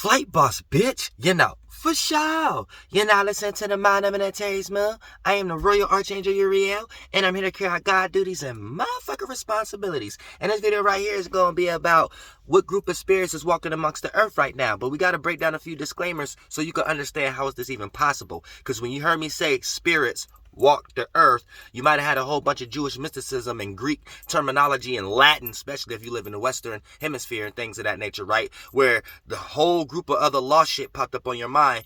Flight boss, bitch. You know, for sure. You're now listening to the Mind of an Mill. I am the Royal Archangel URIEL, and I'm here to carry out God duties and motherfucking responsibilities. And this video right here is going to be about what group of spirits is walking amongst the earth right now. But we got to break down a few disclaimers so you can understand how is this even possible. Because when you heard me say spirits walk the earth, you might have had a whole bunch of Jewish mysticism and Greek terminology and Latin, especially if you live in the Western hemisphere and things of that nature, right? Where the whole group of other lost shit popped up on your mind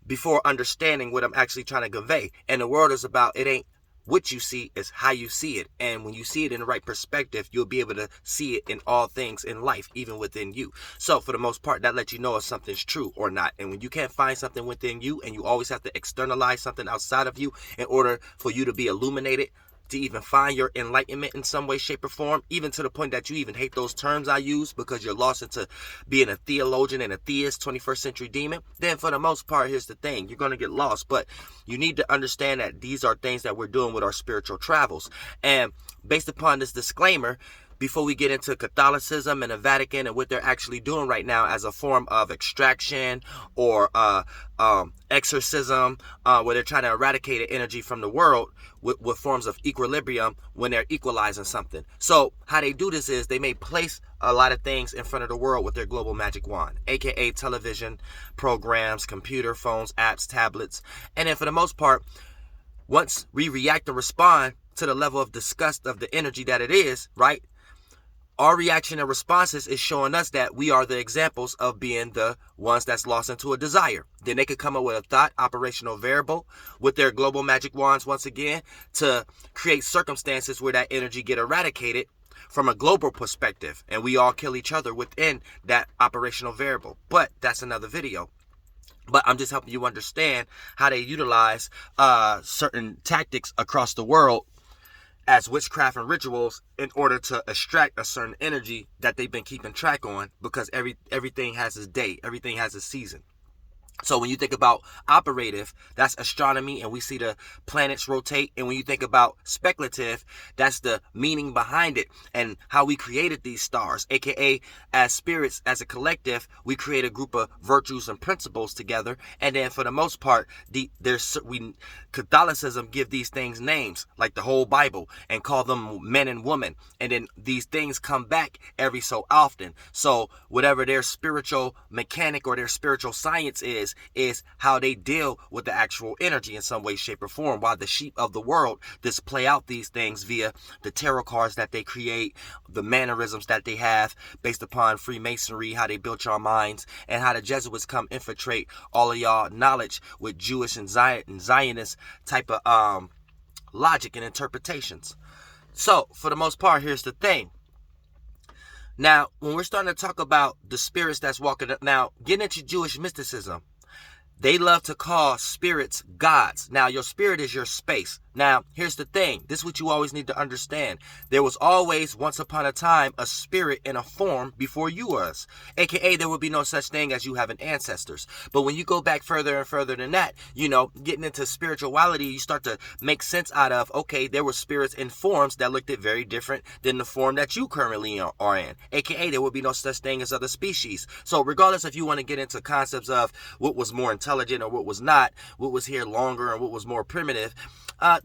before understanding what I'm actually trying to convey. And the world is about, it ain't what you see, is how you see it. And when you see it in the right perspective, you'll be able to see it in all things in life, even within you. So for the most part, that lets you know if something's true or not. And when you can't find something within you and you always have to externalize something outside of you in order for you to be illuminated, to even find your enlightenment in some way, shape, or form, even to the point that you even hate those terms I use because you're lost into being a theologian and a theist, 21st century demon, then for the most part, here's the thing. You're going to get lost, but you need to understand that these are things that we're doing with our spiritual travels. And based upon this disclaimer, before we get into Catholicism and the Vatican and what they're actually doing right now as a form of extraction or exorcism, where they're trying to eradicate the energy from the world with forms of equilibrium when they're equalizing something. So how they do this is they may place a lot of things in front of the world with their global magic wand, aka television, programs, computer, phones, apps, tablets. And then for the most part, once we react and respond to the level of disgust of the energy that it is, right? Our reaction and responses is showing us that we are the examples of being the ones that's lost into a desire. Then they could come up with a thought operational variable with their global magic wands once again to create circumstances where that energy get eradicated from a global perspective. And we all kill each other within that operational variable. But that's another video. But I'm just helping you understand how they utilize certain tactics across the world as witchcraft and rituals in order to extract a certain energy that they've been keeping track on, because everything has its day, everything has its season. So when you think about operative, that's astronomy, and we see the planets rotate. And when you think about speculative, that's the meaning behind it and how we created these stars, aka as spirits, as a collective, we create a group of virtues and principles together. And then for the most part, Catholicism give these things names, like the whole Bible, and call them men and women. And then these things come back every so often. So whatever their spiritual mechanic or their spiritual science is how they deal with the actual energy in some way, shape, or form, while the sheep of the world just play out these things via the tarot cards that they create, the mannerisms that they have based upon Freemasonry, how they built your minds, and how the Jesuits come infiltrate all of y'all knowledge with Jewish and Zionist type of logic and interpretations. So for the most part, here's the thing. Now, when we're starting to talk about the spirits that's walking up, now getting into Jewish mysticism, they love to call spirits gods. Now, your spirit is your space. Now, here's the thing. This is what you always need to understand. There was always, once upon a time, a spirit in a form before you was. AKA, there would be no such thing as you having ancestors. But when you go back further and further than that, you know, getting into spirituality, you start to make sense out of, okay, there were spirits in forms that looked at very different than the form that you currently are in. AKA, there would be no such thing as other species. So regardless if you want to get into concepts of what was more intelligent or what was not, what was here longer and what was more primitive,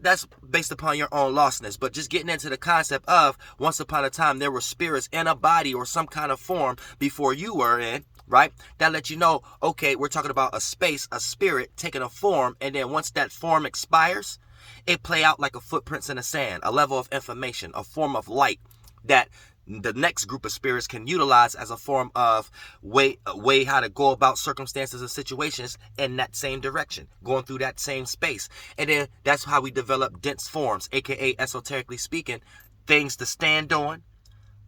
that's based upon your own lostness. But just getting into the concept of once upon a time there were spirits in a body or some kind of form before you were in, right? That lets you know, okay, we're talking about a space, a spirit taking a form, and then once that form expires, it play out like a footprints in the sand, a level of information, a form of light that the next group of spirits can utilize as a form of way how to go about circumstances and situations in that same direction, going through that same space. And then that's how we develop dense forms, aka esoterically speaking, things to stand on,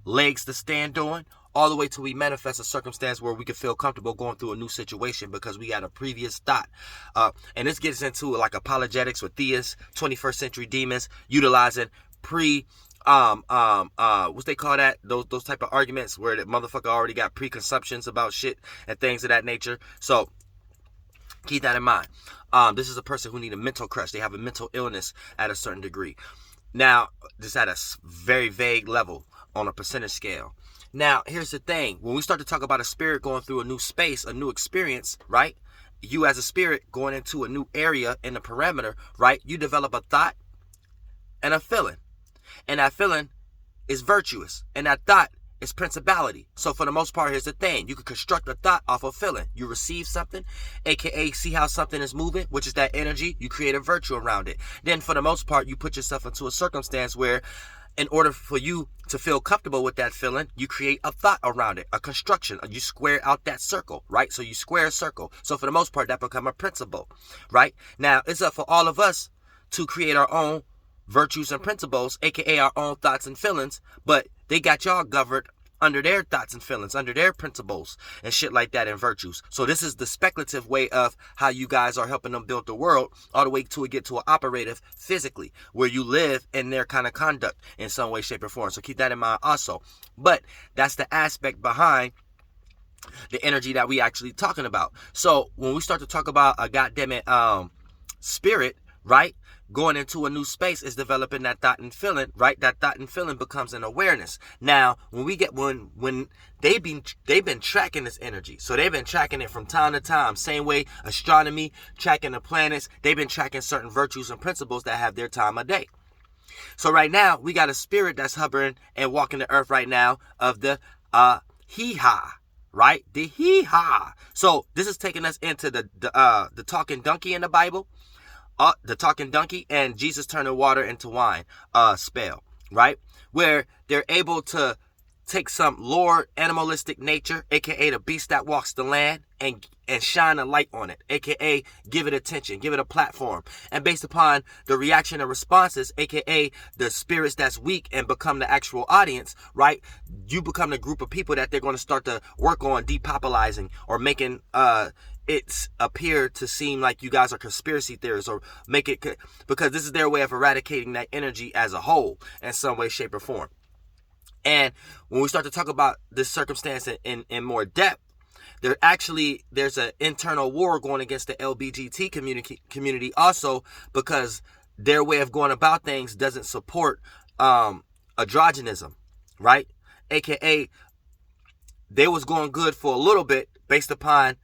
legs to stand on, all the way till we manifest a circumstance where we can feel comfortable going through a new situation because we had a previous thought. And this gets into like apologetics with theists, 21st century demons, utilizing what's they call that? Those type of arguments where the motherfucker already got preconceptions about shit and things of that nature. So keep that in mind. This is a person who need a mental crush. They have a mental illness at a certain degree. Now, this at a very vague level on a percentage scale. Now, here's the thing. When we start to talk about a spirit going through a new space, a new experience, right? You as a spirit going into a new area in the parameter, right? You develop a thought and a feeling. And that feeling is virtuous. And that thought is principality. So for the most part, here's the thing. You can construct a thought off of feeling. You receive something, aka see how something is moving, which is that energy. You create a virtue around it. Then for the most part, you put yourself into a circumstance where in order for you to feel comfortable with that feeling, you create a thought around it, a construction. You square out that circle, right? So you square a circle. So for the most part, that become a principle, right? Now, it's up for all of us to create our own virtues and principles, aka our own thoughts and feelings, but they got y'all governed under their thoughts and feelings, under their principles and shit like that and virtues. So this is the speculative way of how you guys are helping them build the world, all the way to get to an operative physically, where you live in their kind of conduct in some way, shape, or form. So keep that in mind also. But that's the aspect behind the energy that we actually talking about. So when we start to talk about a goddammit spirit, right, going into a new space is developing that thought and feeling, right? That thought and feeling becomes an awareness. Now, when they've been tracking this energy, so they've been tracking it from time to time. Same way astronomy tracking the planets, they've been tracking certain virtues and principles that have their time of day. So right now, we got a spirit that's hovering and walking the earth right now of the hee-ha, right? The hee-ha. So this is taking us into the talking donkey in the Bible. The talking donkey and Jesus turning water into wine spell, right? Where they're able to take some lower animalistic nature, aka the beast that walks the land, and shine a light on it, aka give it attention, give it a platform. And based upon the reaction and responses, aka the spirits that's weak and become the actual audience, right? You become the group of people that they're going to start to work on depopulizing or making it's appear to seem like you guys are conspiracy theorists, or make it, because this is their way of eradicating that energy as a whole in some way, shape, or form. And when we start to talk about this circumstance in more depth, there's an internal war going against the LGBT community also, because their way of going about things doesn't support androgynism, right? AKA they was going good for a little bit based upon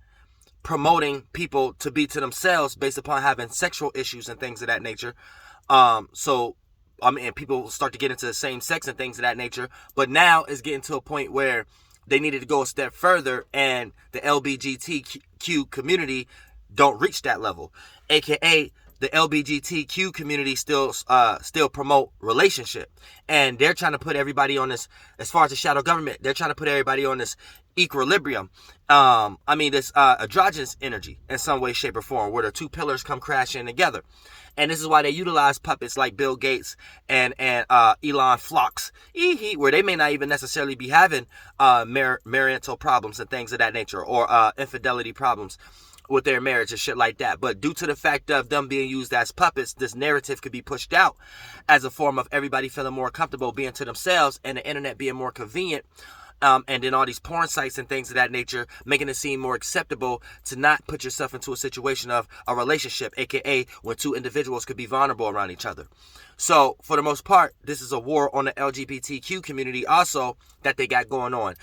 promoting people to be to themselves based upon having sexual issues and things of that nature. So people start to get into the same sex and things of that nature. But now it's getting to a point where they needed to go a step further, and the LGBTQ community don't reach that level. AKA the LGBTQ community still promote relationship, and they're trying to put everybody on this. As far as the shadow government, they're trying to put everybody on this equilibrium. This androgynous energy in some way, shape, or form, where the two pillars come crashing together. And this is why they utilize puppets like Bill Gates and Elon Flocks, where they may not even necessarily be having marital problems and things of that nature, or infidelity problems with their marriage and shit like that. But due to the fact of them being used as puppets, this narrative could be pushed out as a form of everybody feeling more comfortable being to themselves, and the internet being more convenient. And then all these porn sites and things of that nature, making it seem more acceptable to not put yourself into a situation of a relationship, aka when two individuals could be vulnerable around each other. So for the most part, this is a war on the LGBTQ community also that they got going on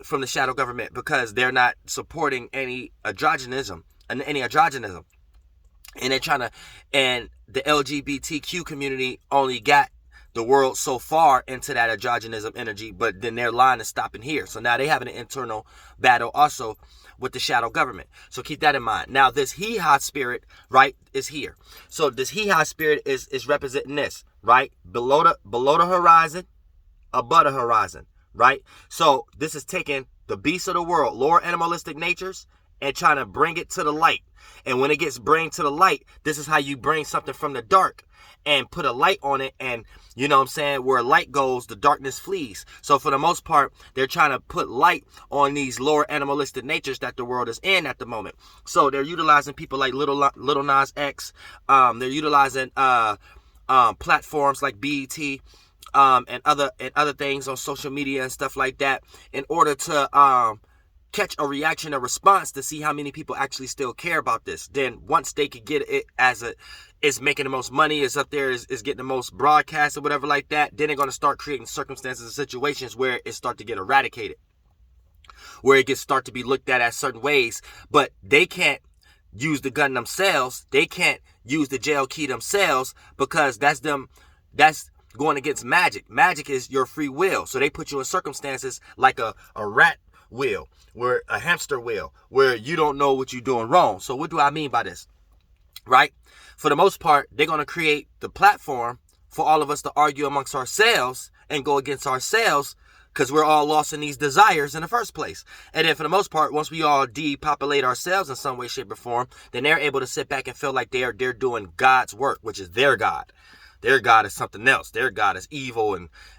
from the shadow government, because they're not supporting any androgynism. And they're trying to, and the LGBTQ community only got the world so far into that androgynism energy, but then their line is stopping here. So now they have an internal battle also with the shadow government. So keep that in mind. Now this hee-ha spirit, right, is here. So this hee-ha spirit is representing this, right? Below the horizon, above the horizon, right? So this is taking the beasts of the world, lower animalistic natures, and trying to bring it to the light. And when it gets bring to the light, this is how you bring something from the dark and put a light on it. And you know what I'm saying, where light goes, the darkness flees. So for the most part, they're trying to put light on these lower animalistic natures that the world is in at the moment. So they're utilizing people like Little Nas X. They're utilizing platforms like BET and other things on social media and stuff like that in order to catch a reaction or response to see how many people actually still care about this. Then once they could get it as it's making the most money, is up there, is getting the most broadcast or whatever like that, then they're going to start creating circumstances and situations where it start to get eradicated, where it gets start to be looked at as certain ways. But they can't use the gun themselves. They can't use the jail key themselves, because that's going against magic. Magic is your free will. So they put you in circumstances like a rat wheel, where a hamster wheel, where you don't know what you're doing wrong. So what do I mean by this? Right? For the most part, they're going to create the platform for all of us to argue amongst ourselves and go against ourselves, because we're all lost in these desires in the first place. And then for the most part, once we all depopulate ourselves in some way, shape, or form, then they're able to sit back and feel like they're doing God's work, which is their God. Their God is something else. Their God is evil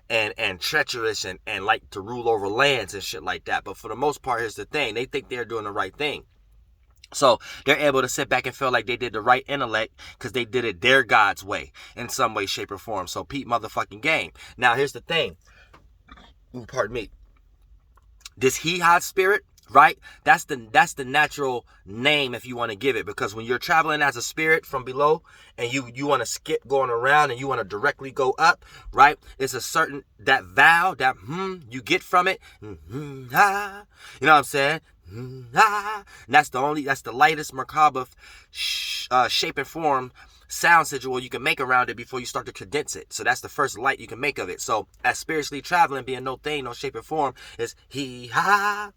and treacherous and like to rule over lands and shit like that. But for the most part, here's the thing. They think they're doing the right thing. So they're able to sit back and feel like they did the right intellect because they did it their God's way in some way, shape, or form. So Pete motherfucking game. Now, here's the thing. Pardon me. This jihad spirit, right? That's the natural name, if you want to give it, because when you're traveling as a spirit from below and you want to skip going around and you want to directly go up, right? It's a certain, that vowel, that you get from it. You know what I'm saying? And that's the lightest macabre shape and form sound sigil you can make around it before you start to condense it. So that's the first light you can make of it. So as spiritually traveling, being no thing, no shape or form, is he-ha.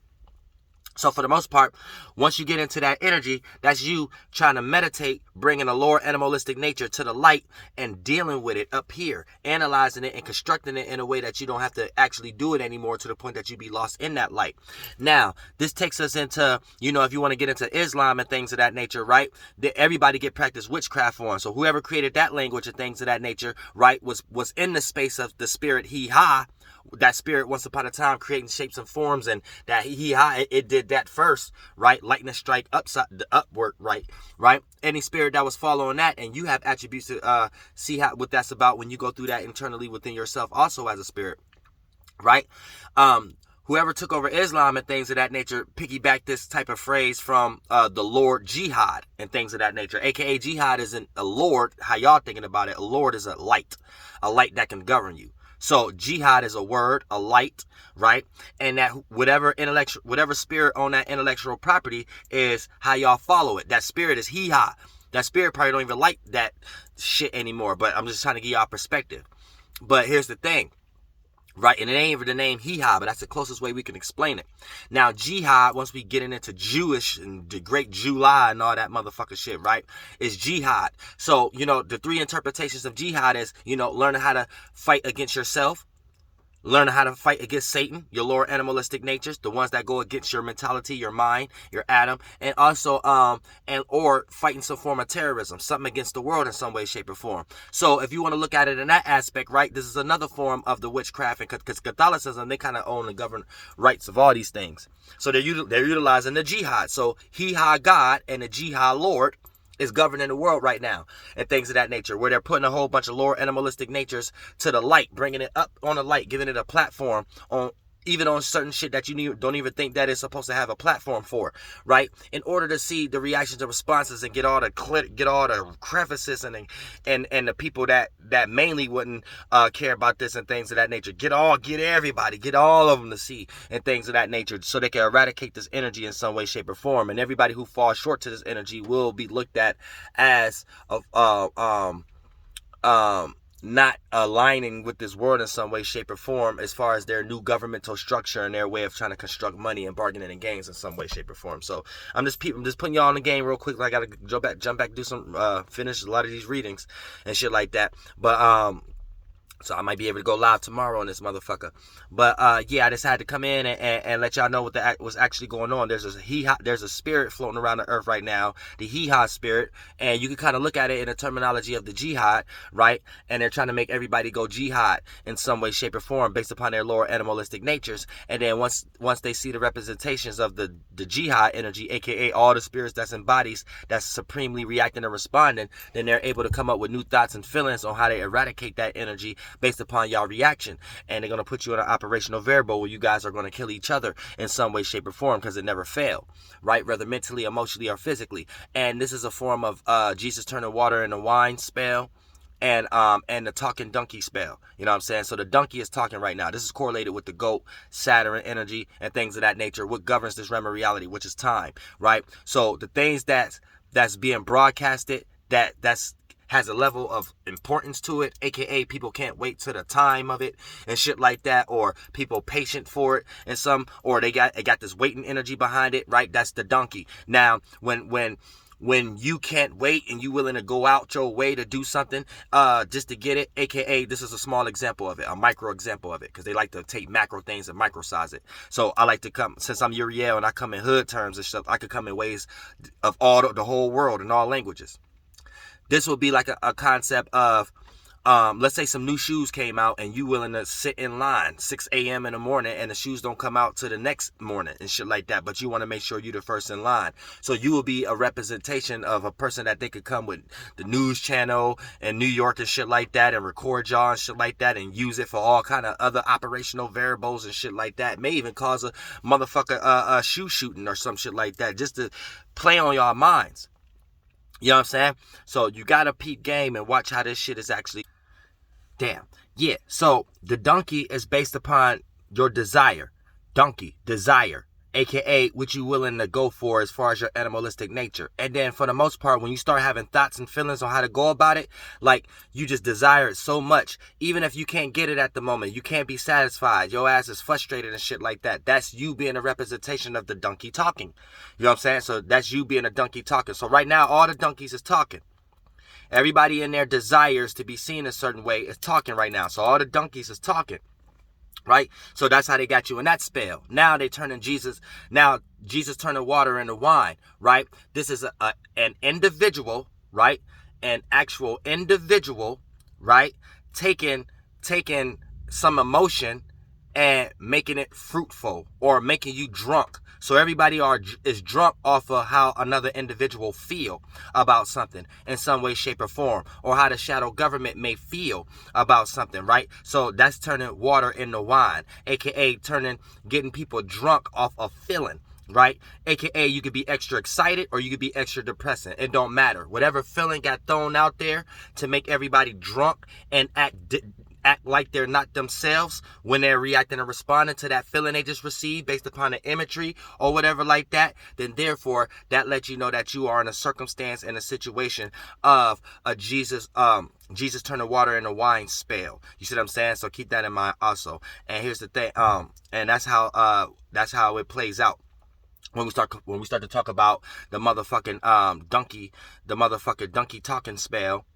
So for the most part, once you get into that energy, that's you trying to meditate, bringing a lower animalistic nature to the light and dealing with it up here, analyzing it and constructing it in a way that you don't have to actually do it anymore, to the point that you be lost in that light. Now, this takes us into, if you want to get into Islam and things of that nature, right? Everybody get practice witchcraft on. So whoever created that language and things of that nature, right, was in the space of the spirit he-ha. That spirit once upon a time creating shapes and forms, and that it did that first, right? Lightning strike upward, right? Any spirit that was following that, and you have attributes to see what that's about when you go through that internally within yourself also as a spirit, right? Whoever took over Islam and things of that nature piggyback this type of phrase from the Lord jihad and things of that nature, aka jihad isn't a lord, how y'all thinking about it. A lord is a light that can govern you. So jihad is a word, a light, right? And that whatever spirit on that intellectual property is how y'all follow it. That spirit is he-ha. That spirit probably don't even like that shit anymore, but I'm just trying to give y'all perspective. But here's the thing, right? And it ain't even the name he-ha, but that's the closest way we can explain it. Now, jihad, once we get into Jewish and the great July and all that motherfucker shit, right, is jihad. So, the three interpretations of jihad is, learning how to fight against yourself, learning how to fight against Satan, your lower animalistic natures, the ones that go against your mentality, your mind, your atom, and also or fighting some form of terrorism, something against the world in some way, shape, or form. So if you want to look at it in that aspect, right, this is another form of the witchcraft, and because Catholicism, they kind of own and govern rights of all these things. So they're utilizing the jihad. So he-ha God and the jihad Lord is governing the world right now and things of that nature, where they're putting a whole bunch of lower animalistic natures to the light, bringing it up on the light, giving it a platform on even on certain shit that you don't even think that it's supposed to have a platform for, right? In order to see the reactions and responses and get all the crevices and the people that mainly wouldn't care about this and things of that nature. Get everybody, get all of them to see and things of that nature, so they can eradicate this energy in some way, shape, or form. And everybody who falls short to this energy will be looked at as not aligning with this world in some way, shape, or form, as far as their new governmental structure and their way of trying to construct money and bargaining and gains in some way, shape, or form. So I'm just putting y'all in the game real quick. I gotta jump back, do some finish a lot of these readings and shit like that. But so I might be able to go live tomorrow on this motherfucker. But yeah, I just had to come in and let y'all know what was actually going on. There's a spirit floating around the earth right now, the jihad spirit, and you can kind of look at it in the terminology of the jihad, right? And they're trying to make everybody go jihad in some way, shape, or form based upon their lower animalistic natures. And then once they see the representations of the jihad energy, aka all the spirits that's in bodies that's supremely reacting and responding, then they're able to come up with new thoughts and feelings on how to eradicate that energy based upon y'all reaction. And they're going to put you in an operational variable where you guys are going to kill each other in some way, shape, or form, because it never failed, right? Whether mentally, emotionally, or physically. And this is a form of Jesus turning water into wine spell, and the talking donkey spell. You know what I'm saying? So the donkey is talking right now. This is correlated with the goat, Saturn energy, and things of that nature. What governs this realm of reality, which is time, right? So the things that's being broadcasted, that's has a level of importance to it, aka people can't wait to the time of it and shit like that, or people patient for it, and some, or they got this waiting energy behind it, right? That's the donkey. Now, when you can't wait and you willing to go out your way to do something just to get it, aka this is a small example of it, a micro example of it, because they like to take macro things and microsize it. So I like to come, since I'm URIEL and I come in hood terms and stuff, I could come in ways of all the whole world in all languages. This would be like a concept of, let's say some new shoes came out and you willing to sit in line 6 a.m. in the morning and the shoes don't come out to the next morning and shit like that, but you want to make sure you're the first in line. So you will be a representation of a person that they could come with the news channel in New York and shit like that and record y'all and shit like that and use it for all kind of other operational variables and shit like that. May even cause a motherfucker shoe shooting or some shit like that, just to play on y'all minds. You know what I'm saying? So you gotta peep game and watch how this shit is actually. Damn. Yeah. So the donkey is based upon your desire. Donkey, desire. AKA what you willing to go for as far as your animalistic nature. And then for the most part, when you start having thoughts and feelings on how to go about it, like you just desire it so much, even if you can't get it at the moment, you can't be satisfied, your ass is frustrated and shit like that. That's you being a representation of the donkey talking. You know what I'm saying? So that's you being a donkey talking. So right now, all the donkeys is talking. Everybody in their desires to be seen a certain way is talking right now. So all the donkeys is talking. Right? So that's how they got you in that spell. Now they turning Jesus. Now Jesus turning water into wine. Right? This is an individual. Right? An actual individual. Right? Taking some emotion and making it fruitful or making you drunk. So everybody is drunk off of how another individual feel about something in some way, shape, or form, or how the shadow government may feel about something, right? So that's turning water into wine, aka getting people drunk off of feeling. Right? AKA you could be extra excited or you could be extra depressing. It don't matter. Whatever feeling got thrown out there to make everybody drunk and act like they're not themselves when they're reacting and responding to that feeling they just received based upon the imagery or whatever like that, then therefore that lets you know that you are in a circumstance and a situation of a Jesus turning water into wine spell. You see what I'm saying? So keep that in mind also. And here's the thing, and that's how it plays out. When we start to talk about the motherfucking donkey talking spell,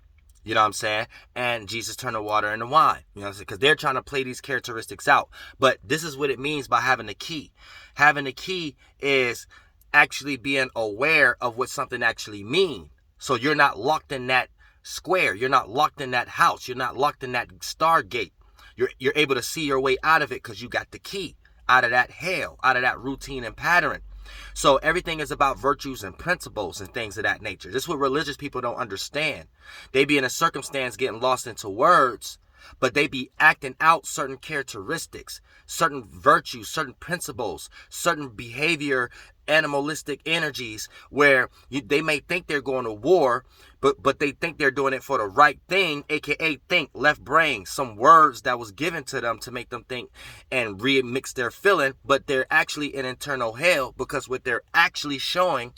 you know what I'm saying? And Jesus turned the water into wine. You know what I'm saying? Because they're trying to play these characteristics out. But this is what it means by having the key. Having the key is actually being aware of what something actually means. So you're not locked in that square. You're not locked in that house. You're not locked in that stargate. You're able to see your way out of it because you got the key out of that hell, out of that routine and pattern. So everything is about virtues and principles and things of that nature. This is what religious people don't understand. They be in a circumstance getting lost into words, but they be acting out certain characteristics, certain virtues, certain principles, certain behavior, animalistic energies where they may think they're going to war, but they think they're doing it for the right thing, aka think, left brain, some words that was given to them to make them think and remix their feeling, but they're actually in internal hell because what they're actually showing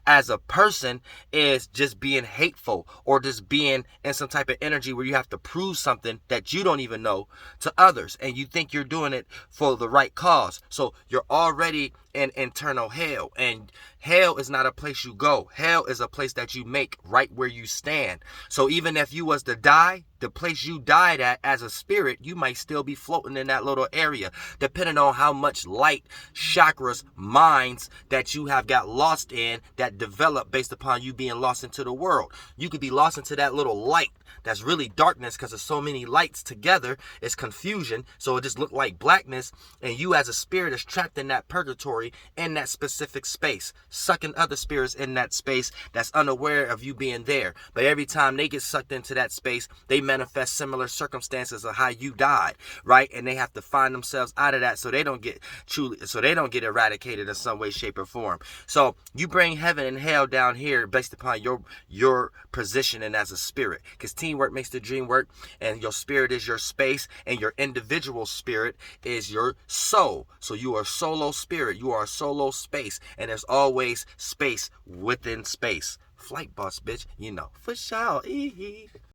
as a person is just being hateful or just being in some type of energy where you have to prove something that you don't even know to others and you think you're doing it for the right cause. So you're already in internal hell, and hell is not a place you go. Hell is a place that you make right where you stand. So even if you was to die, the place you died at as a spirit, you might still be floating in that little area, depending on how much light, chakras, minds that you have got lost in that develop based upon you being lost into the world. You could be lost into that little light that's really darkness because of so many lights together. It's confusion, so it just looked like blackness, and you as a spirit is trapped in that purgatory in that specific space, sucking other spirits in that space that's unaware of you being there. But every time they get sucked into that space, they manifest similar circumstances of how you died, right? And they have to find themselves out of that so they don't get eradicated in some way, shape, or form. So you bring heaven and hell down here based upon your positioning as a spirit, because teamwork makes the dream work, and your spirit is your space, and your individual spirit is your soul. So you are a solo spirit, you are a solo space, and there's always space within space. Flight boss, bitch, you know, for sure.